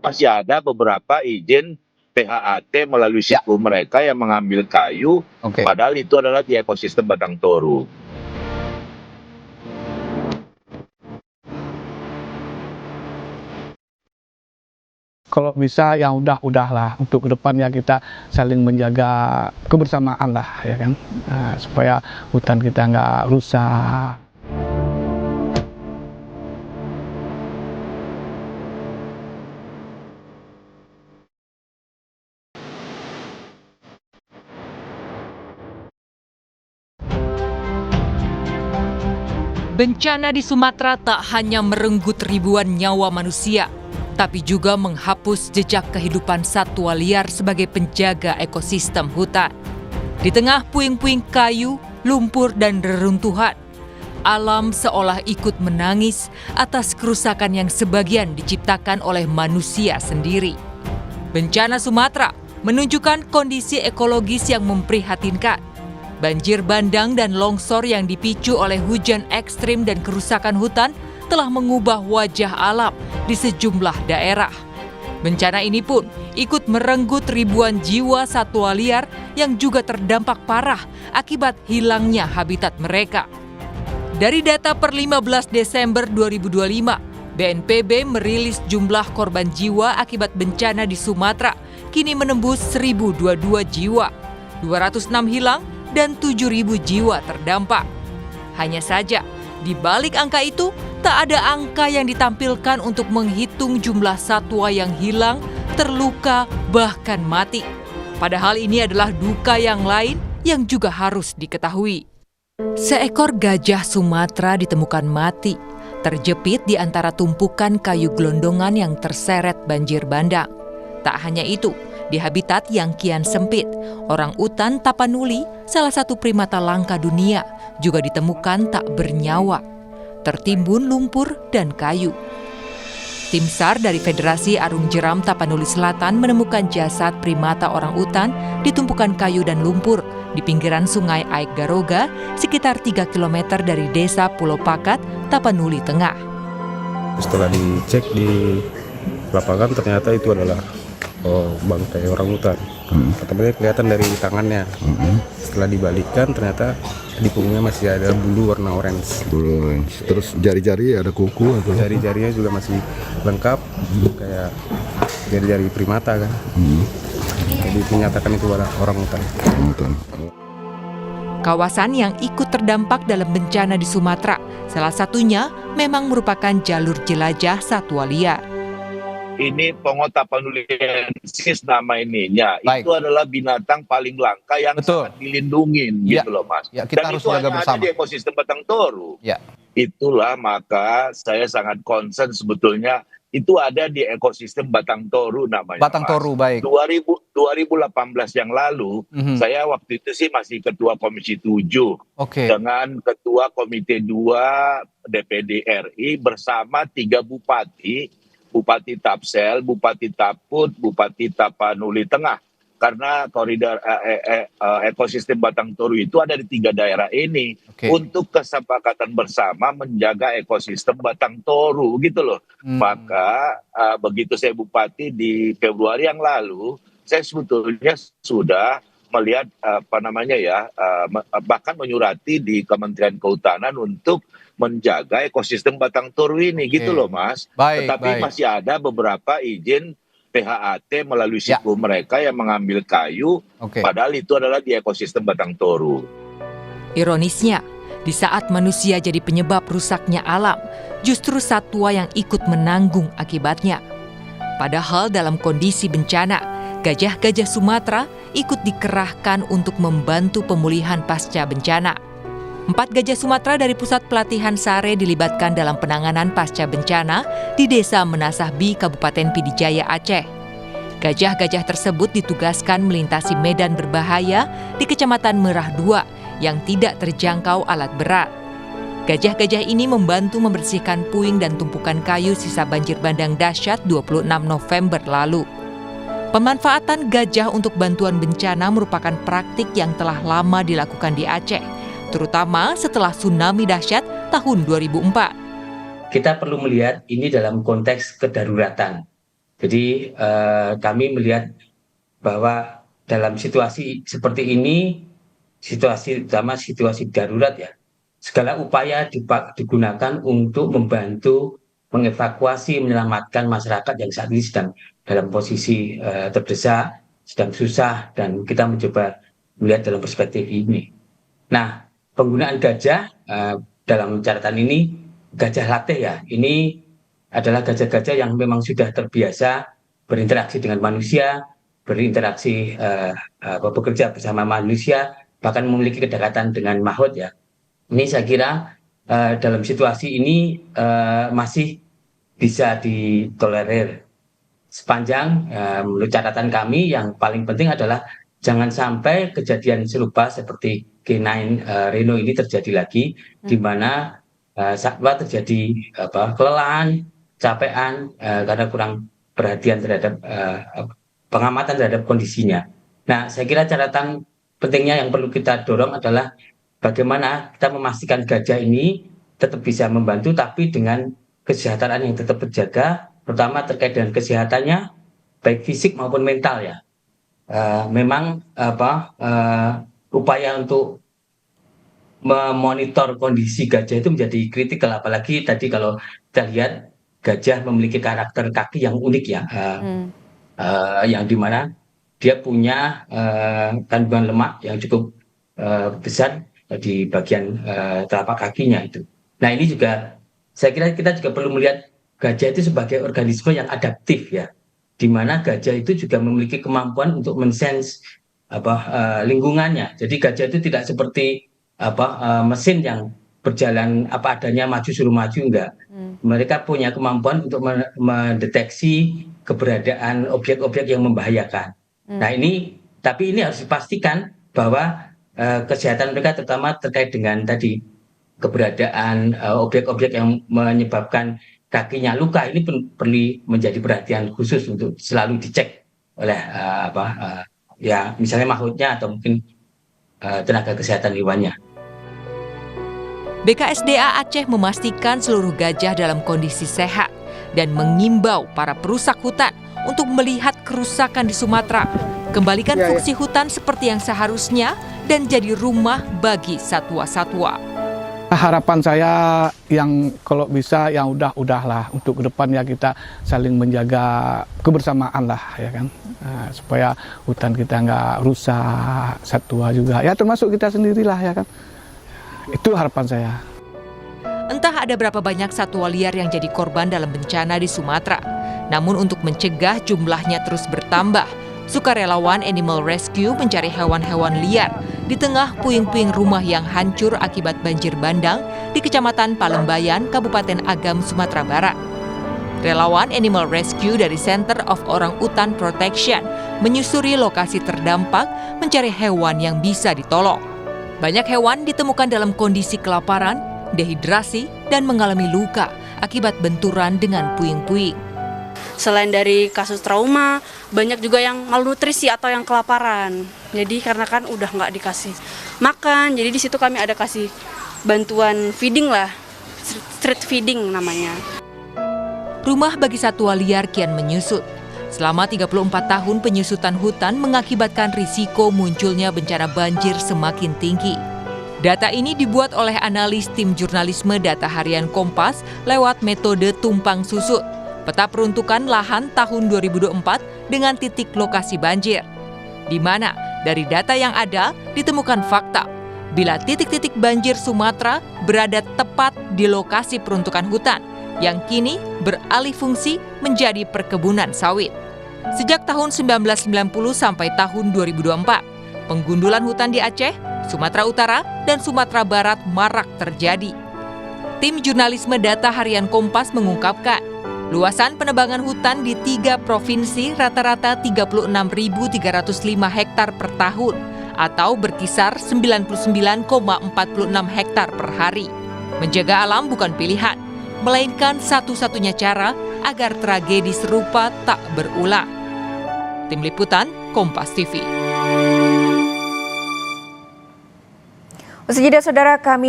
masih ada beberapa izin PHAT melalui siku mereka yang mengambil kayu, padahal itu adalah di ekosistem Batang Toru. Kalau bisa ya udahlah, untuk kedepannya kita saling menjaga kebersamaan lah, ya kan, supaya hutan kita nggak rusak. Bencana di Sumatera tak hanya merenggut ribuan nyawa manusia, tapi juga menghapus jejak kehidupan satwa liar sebagai penjaga ekosistem hutan. Di tengah puing-puing kayu, lumpur, dan reruntuhan, alam seolah ikut menangis atas kerusakan yang sebagian diciptakan oleh manusia sendiri. Bencana Sumatera menunjukkan kondisi ekologis yang memprihatinkan. Banjir bandang dan longsor yang dipicu oleh hujan ekstrim dan kerusakan hutan telah mengubah wajah alam di sejumlah daerah. Bencana ini pun ikut merenggut ribuan jiwa satwa liar yang juga terdampak parah akibat hilangnya habitat mereka. Dari data per 15 Desember 2025, BNPB merilis jumlah korban jiwa akibat bencana di Sumatera kini menembus 1.022 jiwa, 206 hilang, dan 7.000 jiwa terdampak. Hanya saja, di balik angka itu, tak ada angka yang ditampilkan untuk menghitung jumlah satwa yang hilang, terluka, bahkan mati. Padahal ini adalah duka yang lain yang juga harus diketahui. Seekor gajah Sumatera ditemukan mati, terjepit di antara tumpukan kayu gelondongan yang terseret banjir bandang. Tak hanya itu, di habitat yang kian sempit, orangutan tapanuli, salah satu primata langka dunia, juga ditemukan tak bernyawa, tertimbun lumpur dan kayu. Tim SAR dari Federasi Arung Jeram Tapanuli Selatan menemukan jasad primata orangutan di tumpukan kayu dan lumpur di pinggiran Sungai Aik Garoga, sekitar 3 km dari Desa Pulau Pakat, Tapanuli Tengah. Setelah dicek di lapangan, ternyata itu adalah bangkai orangutan. Pertamanya kelihatan dari tangannya. Setelah dibalikkan, ternyata di punggungnya masih ada bulu warna orange. Terus jari-jari ada kuku atau? Jari-jarinya juga masih lengkap, kayak jari-jari primata kan. Jadi dinyatakan itu adalah orangutan. Kawasan yang ikut terdampak dalam bencana di Sumatera, salah satunya memang merupakan jalur jelajah satwa liar. Ini Pongo tapanuliensis nama ininya. Itu adalah binatang paling langka yang sangat dilindungin, gitu loh Mas. Kita Dan harus itu jaga hanya bersama ada di ekosistem Batang Toru. Itulah maka saya sangat concern sebetulnya itu ada di ekosistem Batang Toru namanya. Batang Toru, baik. 2018 yang lalu, saya waktu itu sih masih ketua Komisi 7 dengan ketua Komite 2 DPD RI bersama 3 bupati, Bupati Tapsel, Bupati Taput, Bupati Tapanuli Tengah. Karena koridor ekosistem Batang Toru itu ada di 3 daerah ini untuk kesepakatan bersama menjaga ekosistem Batang Toru gitu loh. Maka begitu saya bupati di Februari yang lalu, saya sebetulnya sudah melihat bahkan menyurati di Kementerian Kehutanan untuk menjaga ekosistem Batang Toru ini gitu loh Mas. Tetapi masih ada beberapa izin PHAT melalui siku mereka yang mengambil kayu, padahal itu adalah di ekosistem Batang Toru. Ironisnya, di saat manusia jadi penyebab rusaknya alam, justru satwa yang ikut menanggung akibatnya. Padahal dalam kondisi bencana, gajah-gajah Sumatera ikut dikerahkan untuk membantu pemulihan pasca bencana. 4 gajah Sumatera dari Pusat Pelatihan Sare dilibatkan dalam penanganan pasca bencana di Desa Menasahbi, Kabupaten Pidijaya, Aceh. Gajah-gajah tersebut ditugaskan melintasi medan berbahaya di Kecamatan Merah 2 yang tidak terjangkau alat berat. Gajah-gajah ini membantu membersihkan puing dan tumpukan kayu sisa banjir bandang dahsyat 26 November lalu. Pemanfaatan gajah untuk bantuan bencana merupakan praktik yang telah lama dilakukan di Aceh, terutama setelah tsunami dahsyat tahun 2004. Kita perlu melihat ini dalam konteks kedaruratan. Jadi kami melihat bahwa dalam situasi seperti ini, terutama situasi darurat ya, segala upaya digunakan untuk membantu mengevakuasi, menyelamatkan masyarakat yang saat ini sedang dalam posisi terdesak, sedang susah, dan kita mencoba melihat dalam perspektif ini. Nah, penggunaan gajah dalam catatan ini, gajah latih ya, ini adalah gajah-gajah yang memang sudah terbiasa berinteraksi dengan manusia, berinteraksi bekerja bersama manusia, bahkan memiliki kedekatan dengan makhluk ya. Ini saya kira dalam situasi ini masih bisa ditolerir. Sepanjang menurut catatan kami yang paling penting adalah jangan sampai kejadian serupa seperti K9 Reno ini terjadi lagi, di mana satwa terjadi kelelahan, capean karena kurang perhatian terhadap pengamatan terhadap kondisinya. Nah, saya kira catatan pentingnya yang perlu kita dorong adalah bagaimana kita memastikan gajah ini tetap bisa membantu, tapi dengan kesejahteraan yang tetap terjaga, terutama terkait dengan kesehatannya, baik fisik maupun mental ya. Memang upaya untuk memonitor kondisi gajah itu menjadi kritikal, apalagi tadi kalau kita lihat gajah memiliki karakter kaki yang unik ya, yang dimana dia punya kandungan lemak yang cukup besar di bagian telapak kakinya itu. Nah, ini juga saya kira kita juga perlu melihat gajah itu sebagai organisme yang adaptif ya, di mana gajah itu juga memiliki kemampuan untuk mensense lingkungannya. Jadi gajah itu tidak seperti mesin yang berjalan apa adanya, maju suruh maju, enggak. Mereka punya kemampuan untuk mendeteksi keberadaan objek-objek yang membahayakan. Nah, tapi ini harus dipastikan bahwa kesehatan mereka terutama terkait dengan tadi keberadaan objek-objek yang menyebabkan kakinya luka, ini perlu menjadi perhatian khusus untuk selalu dicek oleh ya misalnya makhluknya atau mungkin tenaga kesehatan hewannya. BKSDA Aceh memastikan seluruh gajah dalam kondisi sehat dan mengimbau para perusak hutan untuk melihat kerusakan di Sumatera, kembalikan fungsi hutan seperti yang seharusnya dan jadi rumah bagi satwa-satwa. Harapan saya yang kalau bisa yang udahlah untuk kedepannya kita saling menjaga kebersamaan lah ya kan, supaya hutan kita nggak rusak, satwa juga ya termasuk kita sendirilah ya kan. Itu harapan saya. Entah ada berapa banyak satwa liar yang jadi korban dalam bencana di Sumatera. Namun untuk mencegah jumlahnya terus bertambah, sukarelawan Animal Rescue mencari hewan-hewan liar di tengah puing-puing rumah yang hancur akibat banjir bandang di Kecamatan Palembayan, Kabupaten Agam, Sumatera Barat. Relawan Animal Rescue dari Center of Orang Utan Protection menyusuri lokasi terdampak mencari hewan yang bisa ditolong. Banyak hewan ditemukan dalam kondisi kelaparan, dehidrasi, dan mengalami luka akibat benturan dengan puing-puing. Selain dari kasus trauma, banyak juga yang malnutrisi atau yang kelaparan. Jadi karena kan udah nggak dikasih makan, jadi di situ kami ada kasih bantuan feeding lah, street feeding namanya. Rumah bagi satwa liar kian menyusut. Selama 34 tahun penyusutan hutan mengakibatkan risiko munculnya bencana banjir semakin tinggi. Data ini dibuat oleh analis tim jurnalisme Data Harian Kompas lewat metode tumpang susut, peta peruntukan lahan tahun 2024 dengan titik lokasi banjir. Di mana dari data yang ada ditemukan fakta bila titik-titik banjir Sumatera berada tepat di lokasi peruntukan hutan yang kini beralih fungsi menjadi perkebunan sawit. Sejak tahun 1990 sampai tahun 2024, penggundulan hutan di Aceh, Sumatera Utara, dan Sumatera Barat marak terjadi. Tim jurnalisme Data Harian Kompas mengungkapkan, luasan penebangan hutan di 3 provinsi rata-rata 36.305 hektar per tahun atau berkisar 99,46 hektar per hari. Menjaga alam bukan pilihan, melainkan satu-satunya cara agar tragedi serupa tak berulang. Tim Liputan, Kompas TV. Usai jeda, saudara, kami